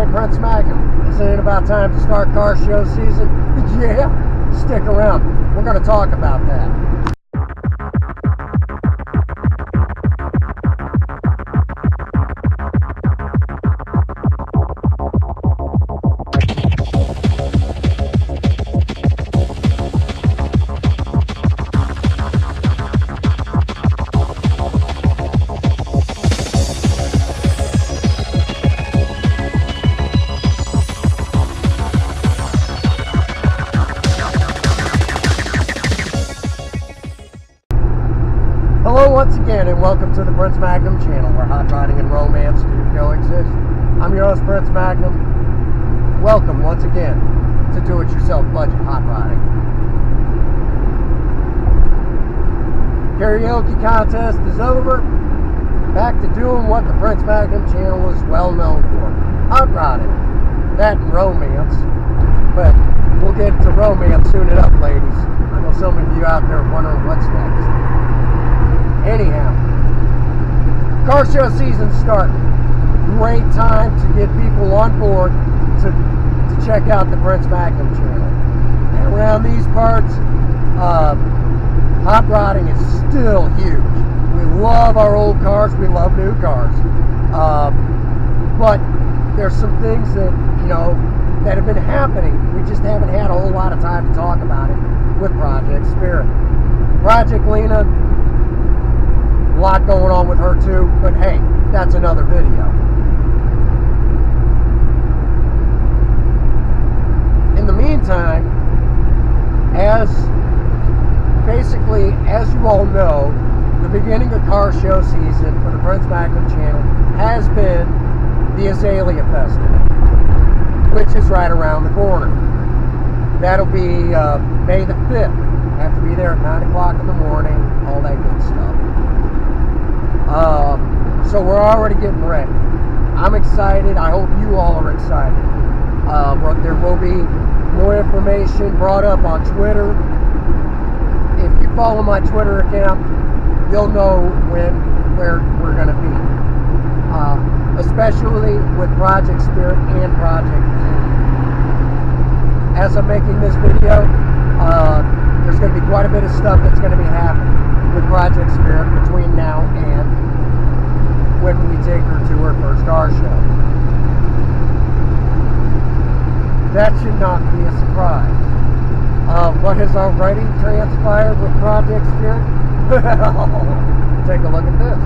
Hey, Prince Magnum, isn't it about time to start car show season? Yeah, stick around. We're going to talk about that. Hello once again, and welcome to the Prince Magnum channel, where hot rodding and romance do coexist. I'm your host, Prince Magnum. Welcome once again to Do-It-Yourself Budget Hot Rodding. Karaoke contest is over. Back to doing what the Prince Magnum channel is well known for: hot rodding. That and romance. But we'll get to romance soon enough, ladies. I know some of you out there are wondering what's next. Anyhow, car show season's starting. Great time to get people on board to check out the Prince Magnum channel. And around these parts, hot rodding is still huge. We love our old cars, we love new cars. But there's some things that, that have been happening. We just haven't had a whole lot of time to talk about it with Project Spirit. Project Lena, a lot going on with her too, but hey, that's another video. In the meantime, as you all know, the beginning of car show season for the Prince Magnum channel has been the Azalea Festival, which is right around the corner. That'll be May the 5th. Have to be there at 9 o'clock in the morning, all that good stuff. So we're already getting ready. I'm excited. I hope you all are excited. There will be more information brought up on Twitter. If you follow my Twitter account, you'll know where we're going to be. Especially with Project Spirit and Project Lena. As I'm making this video, there's going to be quite a bit of stuff that's going to be happening with Project Spirit between now and when we take her to her first car show. That should not be a surprise. What has already transpired with Project Spirit? Well, take a look at this.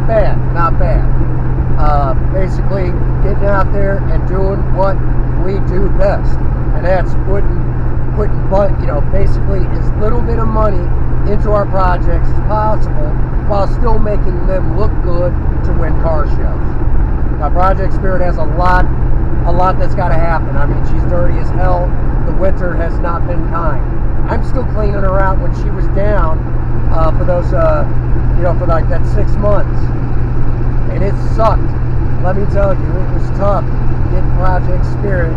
not bad, not bad. Basically, getting out there and doing what we do best, and that's putting basically as little bit of money into our projects as possible, while still making them look good to win car shows. Now, Project Spirit has a lot that's got to happen. I mean, she's dirty as hell. The winter has not been kind. I'm still cleaning her out when she was down for those, for like that 6 months, and it sucked. Let me tell you, it was tough getting Project Spirit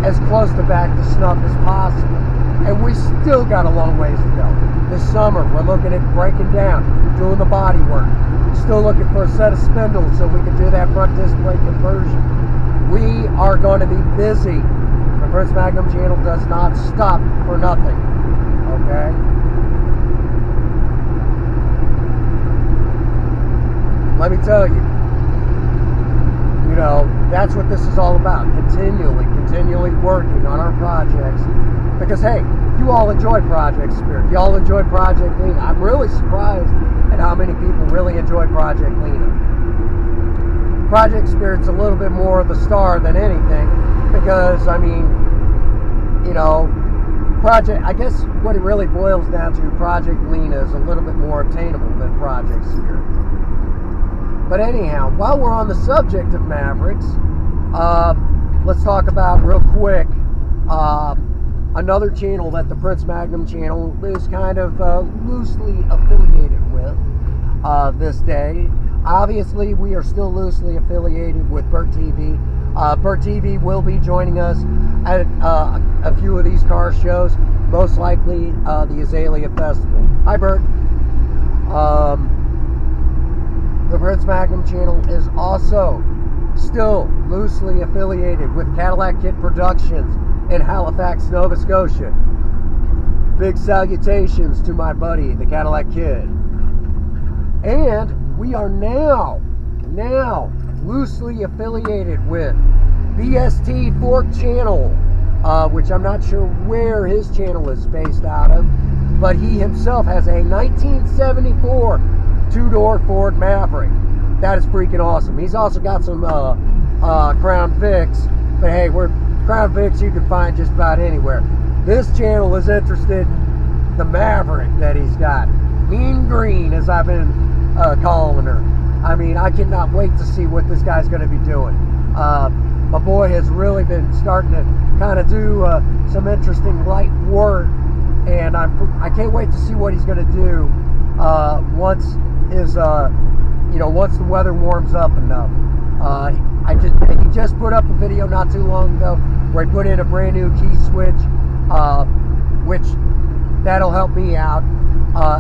as close to back to snuff as possible. And we still got a long ways to go. This summer, we're looking at breaking down, doing the body work. Still looking for a set of spindles so we can do that front disc brake conversion. We are going to be busy. The Prince Magnum channel does not stop for nothing. Okay? Let me tell you, that's what this is all about. Continually working on our projects. Because, hey, you all enjoy Project Spirit. You all enjoy Project Lena. I'm really surprised at how many people really enjoy Project Lena. Project Spirit's a little bit more of the star than anything. Because, I mean, I guess what it really boils down to, Project Lena is a little bit more obtainable than Project Spirit. But anyhow, while we're on the subject of Mavericks, let's talk about real quick another channel that the Prince Magnum channel is kind of loosely affiliated with this day. Obviously, we are still loosely affiliated with Burt TV. Burt TV will be joining us at a few of these car shows, most likely the Azalea Festival. Hi, Burt. The Prince Magnum channel is also still loosely affiliated with Cadillac Kid Productions in Halifax, Nova Scotia. Big salutations to my buddy, the Cadillac Kid. And we are now loosely affiliated with BST Fork Channel, which I'm not sure where his channel is based out of, but he himself has a 1974 two-door Ford Maverick. That is freaking awesome. He's also got some Crown Vics, but hey, Crown Vics you can find just about anywhere. This channel is interested in the Maverick that he's got. Mean Green, as I've been calling her. I mean, I cannot wait to see what this guy's going to be doing. My boy has really been starting to kind of do some interesting light work, and I can't wait to see what he's going to do once the weather warms up enough. He just put up a video not too long ago where he put in a brand new key switch, which that'll help me out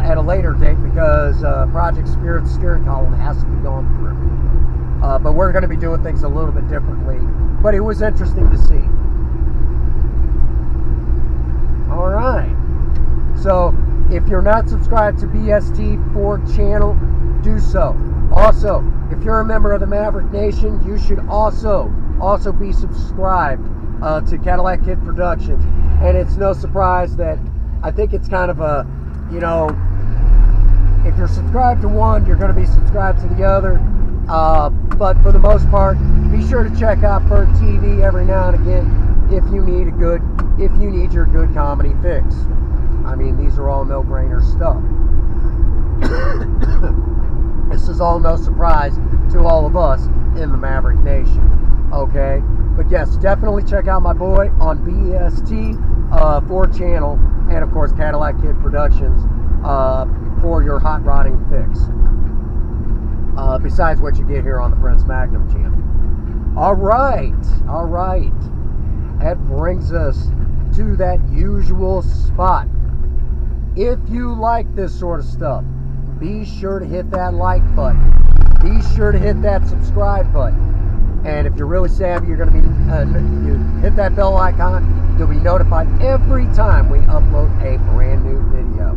at a later date, because Project Spirit's steering column has to be gone through. But we're going to be doing things a little bit differently. But it was interesting to see. All right. So if you're not subscribed to BST Ford channel, do so. Also, if you're a member of the Maverick Nation, you should also be subscribed to Cadillac Kid Productions. And it's no surprise that I think it's kind of a, if you're subscribed to one, you're going to be subscribed to the other. But for the most part, be sure to check out Burt TV every now and again if you need your good comedy fix. I mean, these are all no-brainer stuff. This is all no surprise to all of us in the Maverick Nation. Okay? But yes, definitely check out my boy on BST Ford channel, and of course Cadillac Kid Productions for your hot rodding fix. Besides what you get here on the Prince Magnum channel. Alright. That brings us to that usual spot. If you like this sort of stuff, be sure to hit that like button. Be sure to hit that subscribe button. And if you're really savvy, you're going to be you hit that bell icon. You'll be notified every time we upload a brand new video.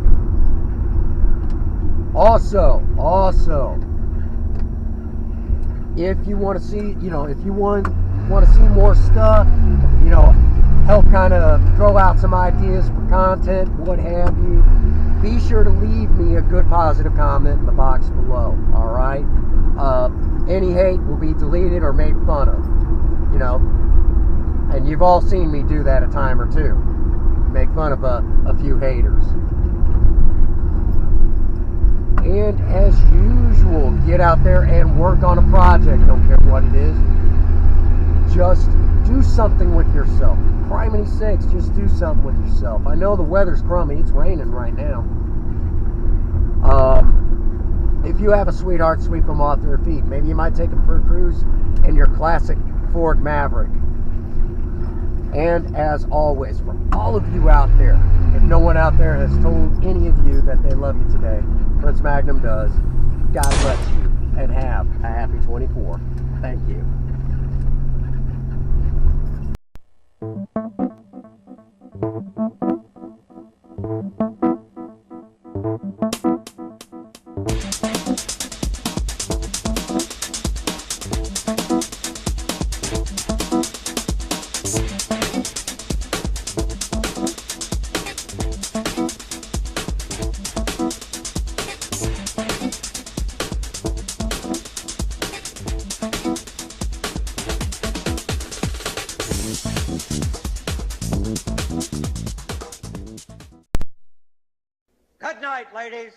Also, if you want to see, if you want to see more stuff, help kind of throw out some ideas for content, what have you, be sure to leave me a good positive comment in the box below. All right. right? Any hate will be deleted or made fun of, you know. And you've all seen me do that a time or two. Make fun of a few haters. And as usual, get out there and work on a project, don't care what it is. Just do something with yourself. Criminy sakes, just do something with yourself. I know the weather's crummy, it's raining right now. If you have a sweetheart, sweep them off their feet. Maybe you might take them for a cruise in your classic Ford Maverick. And as always, for all of you out there, if no one out there has told any of you that they love you today, Prince Magnum does. God bless you, and have a happy 24. Thank you. Good night, ladies.